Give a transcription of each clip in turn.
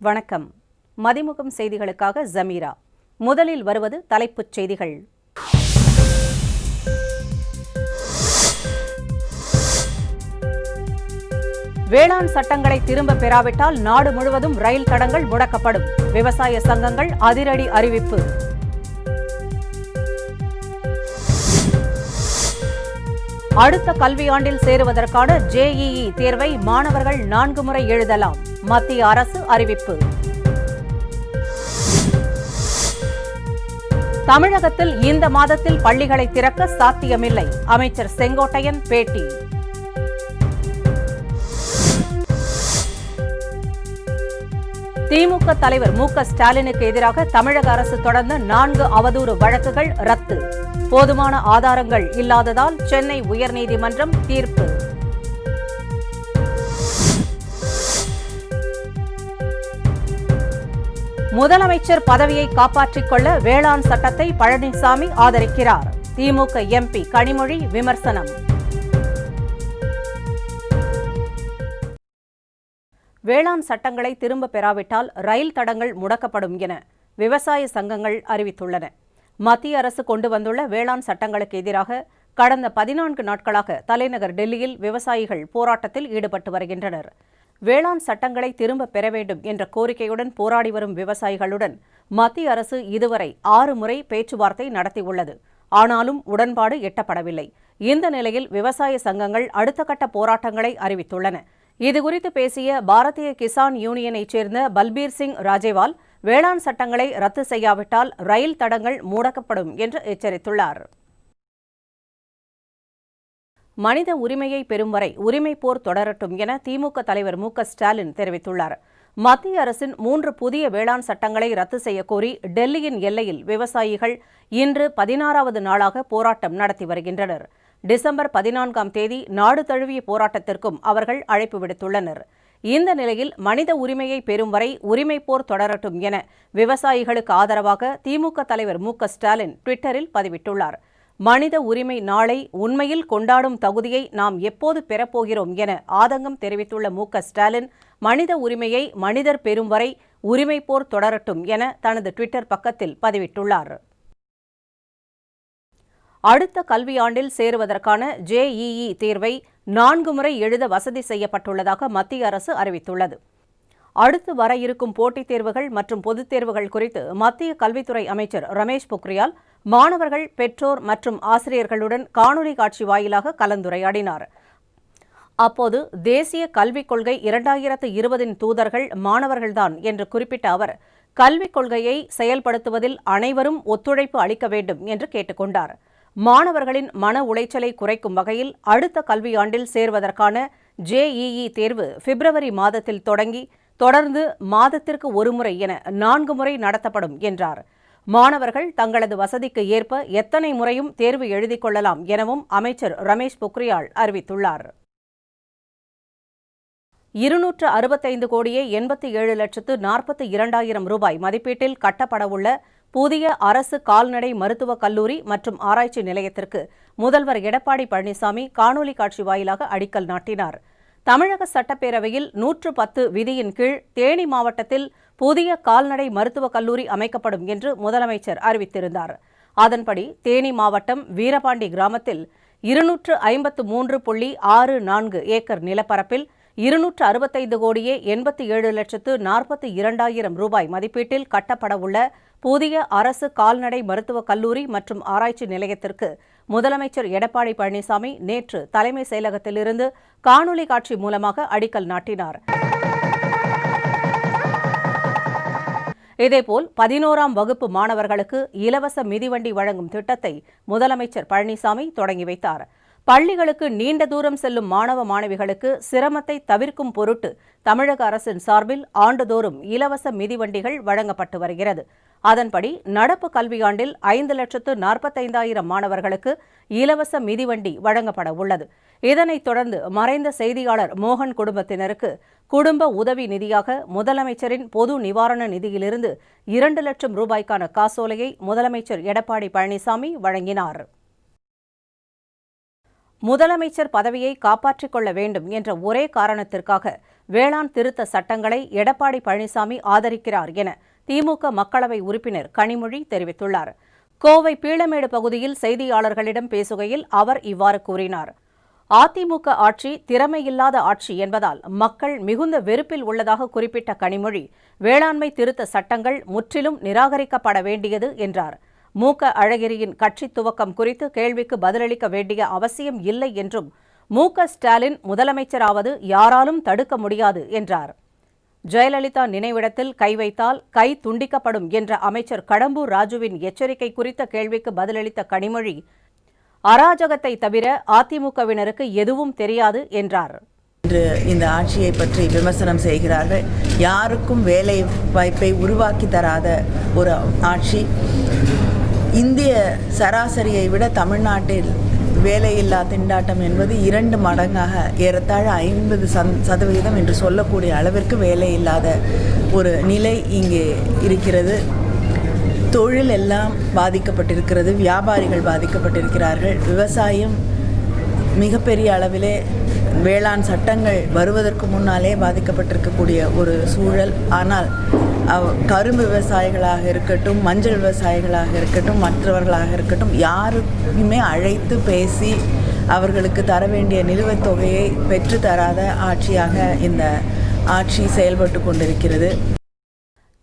வணக்கம். மதிமுகம் செய்திகளுக்காக ஜமீரா. முதலில் வருவது தலைப்புச் செய்திகள். வேளாண் சட்டங்களை திரும்ப பெறாவிட்டால் நாடு முழுவதும் ரயில் தடங்கள் முடக்கப்படும். விவசாய சங்கங்கள் அதிரடி அறிவிப்பு. அடுத்த கல்வியாண்டில் சேருவதற்கான JEE தேர்வை மாணவர்கள் 4 முறை எழுதலாம். மத்திய அரசு அறிவிப்பு. தமிழகத்தில் இந்த மாதத்தில் பள்ளிகளை திறக்க சாத்தியமில்லை. அமைச்சர் செங்கோட்டையன் பேட்டி. திமுக தலைவர் மு.க.ஸ்டாலினுக்கு எதிராக தமிழக அரசு தொடர்ந்த 4 அவதூறு வழக்குகள் ரத்து. போதுமான ஆதாரங்கள் இல்லாததால் சென்னை உயர்நீதிமன்றம் தீர்ப்பு. முதலமைச்சர் பதவியை காப்பாற்றிக் கொள்ள வேளாண் சட்டத்தை பழனிசாமி ஆதரிக்கிறார். திமுக MP கனிமொழி விமர்சனம். வேளாண் சட்டங்களை திரும்ப பெறாவிட்டால் ரயில் தடங்கள் முடக்கப்படும் என விவசாய சங்கங்கள் அறிவித்துள்ளன. மத்திய அரசு கொண்டு வந்துள்ள வேளாண் சட்டங்களுக்கு எதிராக கடந்த 14 நாட்களாக தலைநகர் டெல்லியில் விவசாயிகள் போராட்டத்தில் ஈடுபட்டு வருகின்றனர். வேளாண் சட்டங்களை திரும்ப பெற வேண்டும் என்ற கோரிக்கையுடன் போராடி வரும் விவசாயிகளுடன் மத்திய அரசு இதுவரை 6 முறை பேச்சுவார்த்தை நடத்தியுள்ளது. ஆனாலும் உடன்பாடு எட்டப்படவில்லை. இந்த நிலையில் விவசாய சங்கங்கள் அடுத்த கட்ட போராட்டங்களை அறிவித்துள்ளன. இதுகுறித்து பேசிய பாரதிய கிசான் யூனியனைச் சேர்ந்த பல்பீர் சிங் ராஜேவால், வேளாண் சட்டங்களை ரத்து செய்யாவிட்டால் ரயில் தடங்கள் முடக்கப்படும் என்று எச்சரித்துள்ளார். மனித உரிமையை பெறும் வரை உரிமை போர் தொடரட்டும் என திமுக தலைவர் மு.க.ஸ்டாலின் தெரிவித்துள்ளார். மத்திய அரசின் 3 புதிய வேளாண் சட்டங்களை ரத்து செய்யக்கோரி டெல்லியின் எல்லையில் விவசாயிகள் இன்று 16வது நாளாக போராட்டம் நடத்தி வருகின்றனர். டிசம்பர் 14ஆம் தேதி நாடு தழுவிய போராட்டத்திற்கும் அவர்கள் அழைப்பு விடுத்துள்ளனர். இந்த நிலையில் மனித உரிமையை பெறும் வரை உரிமை போர் தொடரட்டும் என விவசாயிகளுக்கு ஆதரவாக திமுக தலைவர் மு.க.ஸ்டாலின் ட்விட்டரில் பதிவிட்டுள்ளார். மனித உரிமை நாளை உண்மையில் கொண்டாடும் தகுதியை நாம் எப்போது பெறப்போகிறோம் என ஆதங்கம் தெரிவித்துள்ள மு.க.ஸ்டாலின், மனித உரிமையை மனிதர் பெறும் வரை உரிமை போர் தொடரட்டும் என தனது ட்விட்டர் பக்கத்தில் பதிவிட்டுள்ளார். அடுத்த கல்வியாண்டில் சேருவதற்கான JEE தேர்வை 4 முறை எழுத வசதி செய்யப்பட்டுள்ளதாக மத்திய அரசு அறிவித்துள்ளது. அடுத்து வர இருக்கும் போட்டித் தேர்வுகள் மற்றும் பொதுத் தேர்வுகள் குறித்து மத்திய கல்வித்துறை அமைச்சர் ரமேஷ் பொக்ரியால் மாணவர்கள், பெற்றோர் மற்றும் ஆசிரியர்களுடன் காணொலி காட்சி வாயிலாக கலந்துரையாடினார். அப்போது தேசிய கல்விக் கொள்கை 2020இன் தூதர்கள் மாணவர்கள்தான் என்று குறிப்பிட்ட அவர், கல்விக் கொள்கையை செயல்படுத்துவதில் அனைவரும் ஒத்துழைப்பு அளிக்க வேண்டும் என்று கேட்டுக் கொண்டார். மாணவர்களின் மன உளைச்சலை குறைக்கும் வகையில் அடுத்த கல்வியாண்டில் சேர்வதற்கான JEE தேர்வு பிப்ரவரி மாதத்தில் தொடர்ந்து மாதத்திற்கு 1 முறை என 4 முறை நடத்தப்படும் என்றார். மாணவர்கள் தங்களது வசதிக்கு ஏற்ப எத்தனை முறையும் தேர்வு எழுதிக் கொள்ளலாம் எனவும் அமைச்சர் ரமேஷ் பொக்ரியால் அறிவித்துள்ளார். 265 கோடியே 87,42,000 ரூபாய் மதிப்பீட்டில் கட்டப்படவுள்ள புதிய அரசு கால்நடை மருத்துவக் கல்லூரி மற்றும் ஆராய்ச்சி நிலையத்திற்கு முதல்வர் எடப்பாடி பழனிசாமி காணொலி காட்சி வாயிலாக அடிக்கல் நாட்டினார். தமிழக சட்டப்பேரவையில் 110 விதியின் கீழ் தேனி மாவட்டத்தில் புதிய கால்நடை மருத்துவக் கல்லூரி அமைக்கப்படும் என்று முதலமைச்சர் அறிவித்திருந்தார். அதன்படி தேனி மாவட்டம் வீரபாண்டி கிராமத்தில் 253.64 ஏக்கர் நிலப்பரப்பில் 265 கோடியே 87,42,000 ரூபாய் மதிப்பீட்டில் கட்டப்படவுள்ள புதிய அரசு கால்நடை மருத்துவக் கல்லூரி மற்றும் ஆராய்ச்சி நிலையத்திற்கு முதலமைச்சர் எடப்பாடி பழனிசாமி நேற்று தலைமைச் செயலகத்திலிருந்து காணொலி காட்சி மூலமாக அடிக்கல் நாட்டினார். இதேபோல் 11ஆம் வகுப்பு மாணவர்களுக்கு இலவச மிதிவண்டி வழங்கும் திட்டத்தை முதலமைச்சர் பழனிசாமி தொடங்கி வைத்தார். பள்ளிகளுக்கு நீண்ட தூரம் செல்லும் மாணவ மாணவிகளுக்கு சிரமத்தை தவிர்க்கும் பொருட்டு தமிழக அரசின் சார்பில் ஆண்டுதோறும் இலவச மிதிவண்டிகள் வழங்கப்பட்டு வருகிறது. அதன்படி நடப்பு கல்வியாண்டில் 5,45,000 மாணவர்களுக்கு இலவச மிதிவண்டி வழங்கப்பட உள்ளது. இதனைத் தொடர்ந்து மறைந்த செய்தியாளர் மோகன் குடும்பத்தினருக்கு குடும்ப உதவி நிதியாக முதலமைச்சரின் பொது நிவாரண நிதியிலிருந்து 2 லட்சம் ரூபாய்க்கான காசோலையை முதலமைச்சர் எடப்பாடி பழனிசாமி வழங்கினார். முதலமைச்சர் பதவியை காப்பாற்றிக் கொள்ள வேண்டும் என்ற ஒரே காரணத்திற்காக வேளாண் திருத்த சட்டங்களை எடப்பாடி பழனிசாமி ஆதரிக்கிறார் என திமுக மக்களவை உறுப்பினர் கனிமொழி தெரிவித்துள்ளார். கோவை பீளமேடு பகுதியில் செய்தியாளர்களிடம் பேசுகையில் அவர் இவ்வாறு கூறினார். அதிமுக ஆட்சி திறமையில்லாத ஆட்சி என்பதால் மக்கள் மிகுந்த வெறுப்பில் உள்ளதாக குறிப்பிட்ட கனிமொழி, வேளாண்மை திருத்த சட்டங்கள் முற்றிலும் நிராகரிக்கப்பட வேண்டியது என்றார். மு.க. அழகிரியின் கட்சி துவக்கம் குறித்து கேள்விக்கு பதிலளிக்க வேண்டிய அவசியம் இல்லை என்றும், மு.க. ஸ்டாலின் முதலமைச்சராவது யாராலும் தடுக்க முடியாது என்றார். ஜெயலலிதா நினைவிடத்தில் கை வைத்தால் கை துண்டிக்கப்படும் என்ற அமைச்சர் கடம்பூர் ராஜுவின் எச்சரிக்கை குறித்த கேள்விக்கு பதிலளித்த கனிமொழி, அராஜகத்தை தவிர அதிமுகவினருக்கு எதுவும் தெரியாது என்றார். இன்று இந்த ஆட்சியை பற்றி விமர்சனம் செய்கிறார்கள். யாருக்கும் வேலை வாய்ப்பை உருவாக்கி தராத ஒரு ஆட்சி. இந்திய சராசரியை விட தமிழ்நாட்டில் வேலையில்லா திண்டாட்டம் என்பது 2 மடங்காக ஏறத்தாழ 50% என்று சொல்லக்கூடிய அளவிற்கு வேலையில்லாத ஒரு நிலை இங்கே இருக்கிறது. தொழில் எல்லாம் பாதிக்கப்பட்டிருக்கிறது. வியாபாரிகள் பாதிக்கப்பட்டிருக்கிறார்கள். விவசாயம் மிகப்பெரிய அளவிலே வேளாண் சட்டங்கள் வருவதற்கு முன்னாலே பாதிக்கப்பட்டிருக்கக்கூடிய ஒரு சூழல். ஆனால் கரும்பு விவசாயிகளாக இருக்கட்டும், மஞ்சள் விவசாயிகளாக இருக்கட்டும், மற்றவர்களாக இருக்கட்டும், யாருக்குமே அழைத்து பேசி அவர்களுக்கு தர வேண்டிய நிலுவைத் தொகையை பெற்று தராத ஆட்சியாக இந்த ஆட்சி செயல்பட்டு கொண்டிருக்கிறது.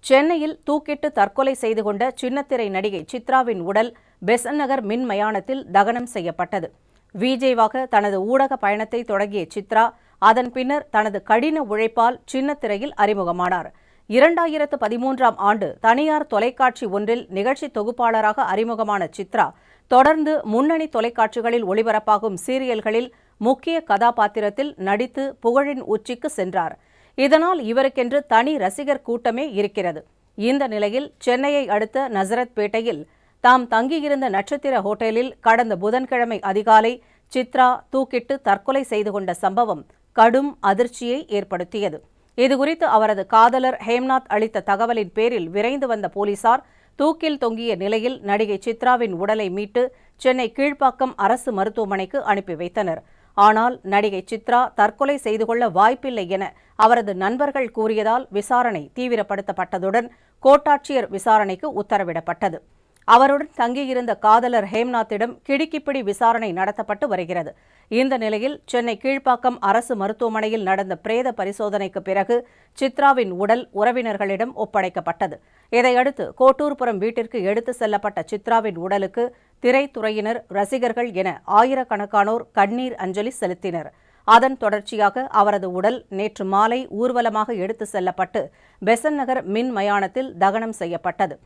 சென்னையில் தூக்கிட்டு தற்கொலை செய்து கொண்ட சின்னத்திரை நடிகை சித்ராவின் உடல் பெசன்ட் நகர் மின் மயானத்தில் தகனம் செய்யப்பட்டது. விஜேவாக தனது ஊடக பயணத்தை தொடங்கிய சித்ரா அதன் பின்னர் தனது கடின உழைப்பால் சின்னத்திரையில் அறிமுகமானார். 2013ஆம் ஆண்டு தனியார் தொலைக்காட்சி ஒன்றில் நிகழ்ச்சி தொகுப்பாளராக அறிமுகமான சித்ரா தொடர்ந்து முன்னணி தொலைக்காட்சிகளில் ஒளிபரப்பாகும் சீரியல்களில் முக்கிய கதாபாத்திரத்தில் நடித்து புகழின் உச்சிக்கு சென்றார். இதனால் இவருக்கென்று தனி ரசிகர் கூட்டமே இருக்கிறது. இந்த நிலையில் சென்னையை அடுத்த நசரத்பேட்டையில் தாம் தங்கியிருந்த நட்சத்திர ஹோட்டலில் கடந்த புதன்கிழமை அதிகாலை சித்ரா தூக்கிட்டு தற்கொலை செய்து கொண்ட சம்பவம் கடும் அதிர்ச்சியை ஏற்படுத்தியது. இதுகுறித்து அவரது காதலர் ஹேம்நாத் அளித்த தகவலின் பேரில் விரைந்து வந்த போலீசார் தூக்கில் தொங்கிய நிலையில் நடிகை சித்ராவின் உடலை மீட்டு சென்னை கீழ்ப்பாக்கம் அரசு மருத்துவமனைக்கு அனுப்பி வைத்தனர். ஆனால் நடிகை சித்ரா தற்கொலை செய்து கொள்ள வாய்ப்பில்லை என அவரது நண்பர்கள் கூறியதால் விசாரணை தீவிரப்படுத்தப்பட்டதுடன் கோட்டாட்சியர் விசாரணைக்கு உத்தரவிடப்பட்டது. அவருடன் தங்கியிருந்த காதலர் ஹேம்நாத்திடம் கிடுக்கிப்பிடி விசாரணை நடத்தப்பட்டு வருகிறது. இந்த நிலையில் சென்னை கீழ்ப்பாக்கம் அரசு மருத்துவமனையில் நடந்த பிரேத பரிசோதனைக்கு பிறகு சித்ராவின் உடல் உறவினர்களிடம் ஒப்படைக்கப்பட்டது. இதையடுத்து கோட்டூர்புரம் வீட்டிற்கு எடுத்து செல்லப்பட்ட சித்ராவின் உடலுக்கு திரைத்துறையினர், ரசிகர்கள் என ஆயிரக்கணக்கானோர் கண்ணீர் அஞ்சலி செலுத்தினர். அதன் தொடர்ச்சியாக அவரது உடல் நேற்று மாலை ஊர்வலமாக எடுத்து செல்லப்பட்டு பெசன்ட் நகர் மின் மயானத்தில் தகனம் செய்யப்பட்டது.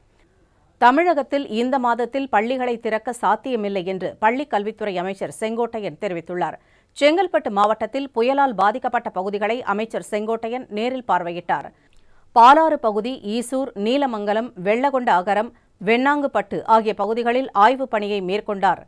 தமிழகத்தில் இந்த மாதத்தில் பள்ளிகளை திறக்க சாத்தியமில்லை என்று பள்ளிக் கல்வித்துறை அமைச்சர் செங்கோட்டையன் தெரிவித்துள்ளார். செங்கல்பட்டு மாவட்டத்தில் புயலால் பாதிக்கப்பட்ட பகுதிகளை அமைச்சர் செங்கோட்டையன் நேரில் பார்வையிட்டார். பாலாறு பகுதி, ஈசூர், நீலமங்கலம், வெள்ளகொண்ட அகரம், வெண்ணாங்குப்பட்டு ஆகிய பகுதிகளில் ஆய்வுப் பணியை மேற்கொண்டார்.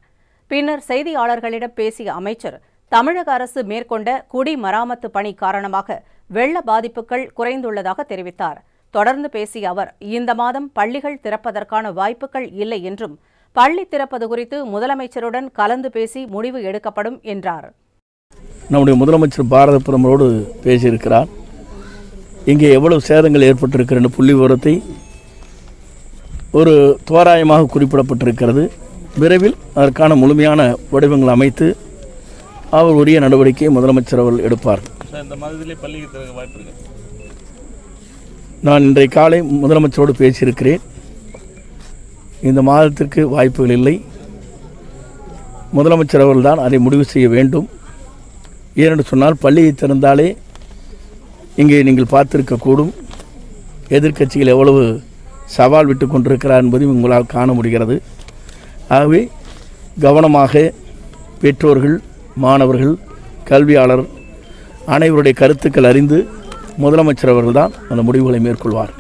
பின்னர் செய்தியாளர்களிடம் பேசிய அமைச்சர், தமிழக அரசு மேற்கொண்ட குடிமராமத்து பணி காரணமாக வெள்ள பாதிப்புகள் குறைந்துள்ளதாக தெரிவித்தார். தொடர்ந்து பேசிய அவர், இந்த மாதம் பள்ளிகள் திறப்பதற்கான வாய்ப்புகள் இல்லை என்றும் பள்ளி திறப்பது குறித்து முதலமைச்சருடன் கலந்து பேசி முடிவு எடுக்கப்படும் என்றார். நம்முடைய முதலமைச்சர் பாரத பிரதமரோடு பேசியிருக்கிறார். இங்கே எவ்வளவு சேதங்கள் ஏற்பட்டிருக்கிற புள்ளி விவரத்தை ஒரு தோராயமாக குறிப்பிடப்பட்டிருக்கிறது. விரைவில் அதற்கான முழுமையான வடிவங்கள் அமைத்து அவர் உரிய நடவடிக்கையை முதலமைச்சர் அவர்கள் எடுப்பார். நான் இன்றைய காலை முதலமைச்சரோடு பேசியிருக்கிறேன். இந்த மாதத்திற்கு வாய்ப்புகள் இல்லை. முதலமைச்சர் அவர்கள்தான் அதை முடிவு செய்ய வேண்டும். ஏனென்று சொன்னால் பள்ளியை திறந்தாலே இங்கே நீங்கள் பார்த்திருக்கக்கூடும் எதிர்க்கட்சிகள் எவ்வளவு சவால் விட்டு கொண்டிருக்கிறார் என்பதையும் உங்களால் காண முடிகிறது. ஆகவே கவனமாக பெற்றோர்கள், மாணவர்கள், கல்வியாளர் அனைவருடைய கருத்துக்கள் அறிந்து முதலமைச்சர் அவர்கள்தான் அந்த முடிவுகளை மேற்கொள்வார்.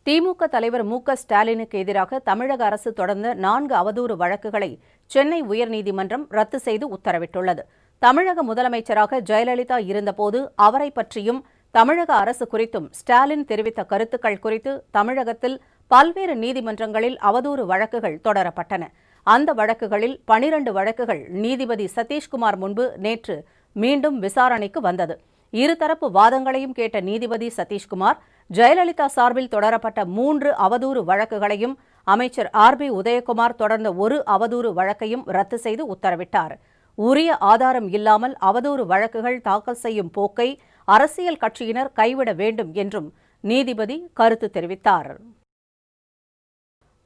திமுக தலைவர் மு.க. ஸ்டாலினுக்கு எதிராக தமிழக அரசு தொடர்ந்த 4 அவதூறு வழக்குகளை சென்னை உயர்நீதிமன்றம் ரத்து செய்து உத்தரவிட்டுள்ளது. தமிழக முதலமைச்சராக ஜெயலலிதா இருந்தபோது அவரை பற்றியும் தமிழக அரசு குறித்தும் ஸ்டாலின் தெரிவித்த கருத்துக்கள் குறித்து தமிழகத்தில் பல்வேறு நீதிமன்றங்களில் அவதூறு வழக்குகள் தொடரப்பட்டன. அந்த வழக்குகளில் 12 வழக்குகள் நீதிபதி சதீஷ்குமார் முன்பு நேற்று மீண்டும் விசாரணைக்கு வந்தது. இருதரப்பு வாதங்களையும் கேட்ட நீதிபதி சதீஷ்குமார் ஜெயலலிதா சார்பில் தொடரப்பட்ட 3 அவதூறு வழக்குகளையும் அமைச்சர் RB உதயகுமார் தொடர்ந்த 1 அவதூறு வழக்கையும் ரத்து செய்து உத்தரவிட்டார். உரிய ஆதாரம் இல்லாமல் அவதூறு வழக்குகள் தாக்கல் செய்யும் போக்கை அரசியல் கட்சியினர் கைவிட வேண்டும் என்றும் நீதிபதி கருத்து தெரிவித்தார்.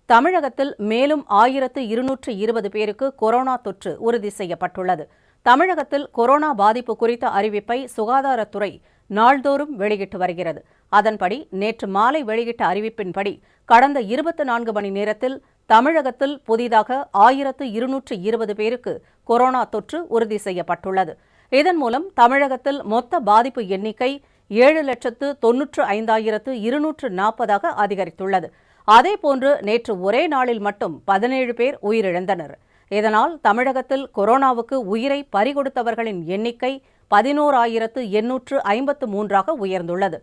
தமிழகத்தில் மேலும் 1220 பேருக்கு கொரோனா தொற்று உறுதி செய்யப்பட்டுள்ளது. தமிழகத்தில் கொரோனா பாதிப்பு குறித்த அறிவிப்பை சுகாதாரத்துறை நாள்தோறும் வெளியிட்டு வருகிறது. அதன்படி நேற்று மாலை வெளியிட்ட அறிவிப்பின்படி கடந்த 24 மணி நேரத்தில் தமிழகத்தில் புதிதாக 1220 பேருக்கு கொரோனா தொற்று உறுதி செய்யப்பட்டுள்ளது. இதன் மூலம் தமிழகத்தில் மொத்த பாதிப்பு எண்ணிக்கை 7,95,240 அதிகரித்துள்ளது. அதேபோன்று நேற்று ஒரே நாளில் மட்டும் 17 பேர் உயிரிழந்தனர். இதனால் தமிழகத்தில் கொரோனாவுக்கு உயிரை பறிகொடுத்தவர்களின் எண்ணிக்கை 11,853 உயர்ந்துள்ளது.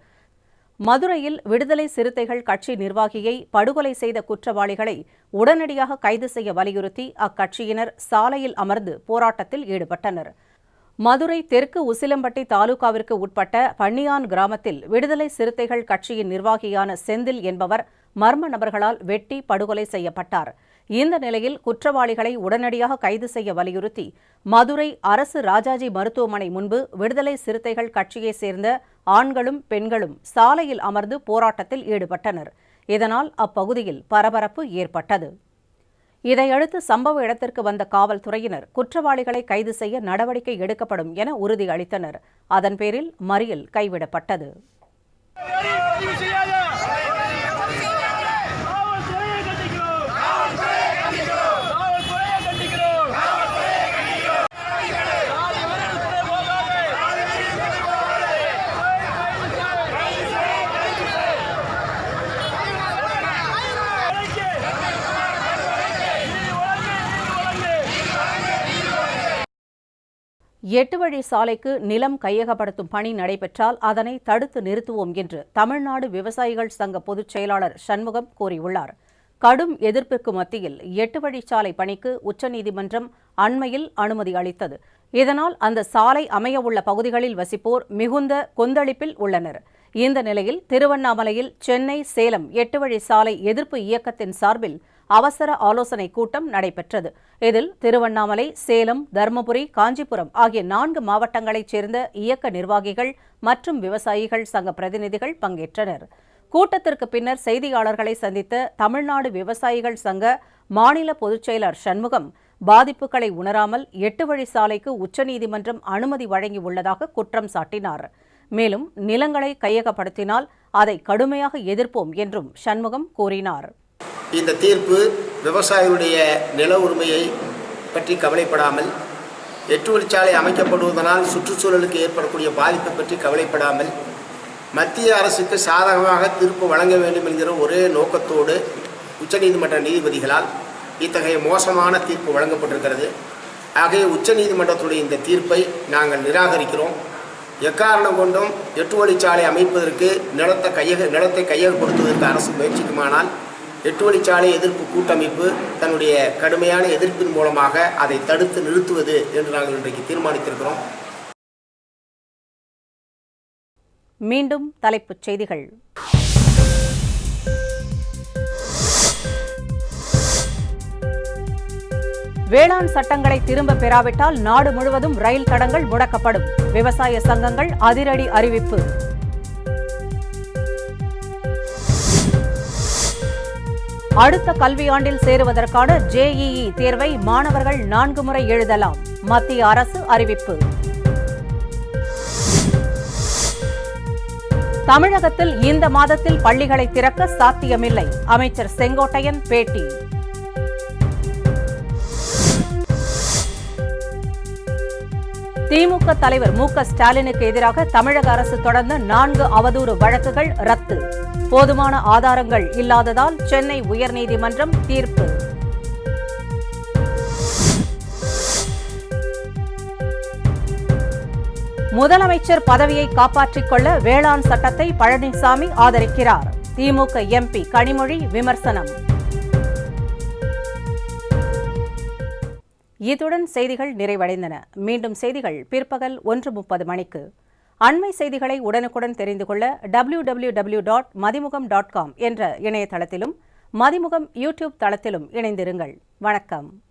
மதுரையில் விடுதலை சிறுத்தைகள் கட்சி நிர்வாகியை படுகொலை செய்த குற்றவாளிகளை உடனடியாக கைது செய்ய வலியுறுத்தி அக்கட்சியினர் சாலையில் அமர்ந்து போராட்டத்தில் ஈடுபட்டனர். மதுரை தெற்கு உசிலம்பட்டி தாலுகாவிற்கு உட்பட்ட பன்னியான் கிராமத்தில் விடுதலை சிறுத்தைகள் கட்சியின் நிர்வாகியான செந்தில் என்பவர் மர்ம நபர்களால் வெட்டி படுகொலை செய்யப்பட்டார். இந்த நிலையில் குற்றவாளிகளை உடனடியாக கைது செய்ய வலியுறுத்தி மதுரை அரசு ராஜாஜி மருத்துவமனை முன்பு விடுதலை சிறுத்தைகள் கட்சியைச் சேர்ந்த ஆண்களும் பெண்களும் சாலையில் அமர்ந்து போராட்டத்தில் ஈடுபட்டனர். இதனால் அப்பகுதியில் பரபரப்பு ஏற்பட்டது. இதையடுத்து சம்பவ இடத்திற்கு வந்த காவல்துறையினர் குற்றவாளிகளை கைது செய்ய நடவடிக்கை எடுக்கப்படும் என உறுதியளித்தனர். அதன் பேரில் மறியல் கைவிடப்பட்டது. எட்டு வழி சாலைக்கு நிலம் கையகப்படுத்தும் பணி நடைபெற்றால் அதனை தடுத்து நிறுத்துவோம் என்று தமிழ்நாடு விவசாயிகள் சங்க பொதுச் செயலாளர் சண்முகம் கூறியுள்ளார். கடும் எதிர்ப்பிற்கு மத்தியில் 8 வழிச்சாலை பணிக்கு உச்சநீதிமன்றம் அண்மையில் அனுமதி அளித்தது. இதனால் அந்த சாலை அமையவுள்ள பகுதிகளில் வசிப்போர் மிகுந்த கொந்தளிப்பில் உள்ளனர். இந்த நிலையில் திருவண்ணாமலையில் சென்னை சேலம் 8 வழிச்சாலை எதிர்ப்பு இயக்கத்தின் சார்பில் அவசர ஆலோசனைக் கூட்டம் நடைபெற்றது. இதில் திருவண்ணாமலை, சேலம், தருமபுரி, காஞ்சிபுரம் ஆகிய 4 மாவட்டங்களைச் சேர்ந்த இயக்க நிர்வாகிகள் மற்றும் விவசாயிகள் சங்க பிரதிநிதிகள் பங்கேற்றனர். கூட்டத்திற்கு பின்னர் செய்தியாளர்களை சந்தித்த தமிழ்நாடு விவசாயிகள் சங்க மாநில பொதுச் செயலர் சண்முகம் பாதிப்புகளை உணராமல் 8 வழிச்சாலைக்கு உச்சநீதிமன்றம் அனுமதி வழங்கியுள்ளதாக குற்றம் சாட்டினார். மேலும் நிலங்களை கையகப்படுத்தினால் அதை கடுமையாக எதிர்ப்போம் என்றும் சண்முகம் கூறினார். இந்த தீர்ப்பு விவசாயிகளுடைய நில உரிமையை பற்றி கவலைப்படாமல், 8 வழிச்சாலை அமைக்கப்படுவதனால் சுற்றுச்சூழலுக்கு ஏற்படக்கூடிய பாதிப்பை பற்றி கவலைப்படாமல், மத்திய அரசுக்கு சாதகமாக தீர்ப்பு வழங்க வேண்டும் என்கிற ஒரே நோக்கத்தோடு உச்சநீதிமன்ற நீதிபதிகளால் இத்தகைய மோசமான தீர்ப்பு வழங்கப்பட்டிருக்கிறது. ஆகவே உச்சநீதிமன்றத்துடைய இந்த தீர்ப்பை நாங்கள் நிராகரிக்கிறோம். எக்காரணம் கொண்டும் 8 வழிச்சாலை அமைப்பதற்கு நிலத்தை கையகப்படுத்துவதற்கு அரசு முயற்சிக்குமானால் 8 வழிச்சாலை எதிர்ப்பு கூட்டமைப்பு தன்னுடைய கடுமையான எதிர்ப்பின் மூலமாக அதை தடுத்து நிறுத்துவது என்று நாங்கள் இன்றைக்கு தீர்மானித்திருக்கிறோம். மீண்டும் தலைப்புச் செய்திகள். வேளாண் சட்டங்களை திரும்ப பெறாவிட்டால் நாடு முழுவதும் ரயில் தடங்கள் முடக்கப்படும். விவசாய சங்கங்கள் அதிரடி அறிவிப்பு. அடுத்த கல்வியாண்டில் சேருவதற்கான JEE தேர்வை மாணவர்கள் 4 முறை எழுதலாம். மத்திய அரசு அறிவிப்பு. தமிழகத்தில் இந்த மாதத்தில் பள்ளிகளை திறக்க சாத்தியமில்லை. அமைச்சர் செங்கோட்டையன் பேட்டி. திமுக தலைவர் மு.க. ஸ்டாலினுக்கு எதிராக தமிழக அரசு தொடர்ந்த 4 அவதூறு வழக்குகள் ரத்து. போதுமான ஆதாரங்கள் இல்லாததால் சென்னை உயர்நீதிமன்றம் தீர்ப்பு. முதலமைச்சர் பதவியை காப்பாற்றிக் கொள்ள வேளாண் சட்டத்தை பழனிசாமி ஆதரிக்கிறார். திமுக MP கனிமொழி விமர்சனம். இத்துடன் செய்திகள் நிறைவடைந்தன. மீண்டும் செய்திகள் பிற்பகல் 1:30 மணிக்கு. அண்மை செய்திகளை உடனுக்குடன் தெரிந்து கொள்ள www.madimugam.com என்ற இணையதளத்திலும் மதிமுகம் யூடியூப் தளத்திலும் இணைந்திருங்கள். வணக்கம்.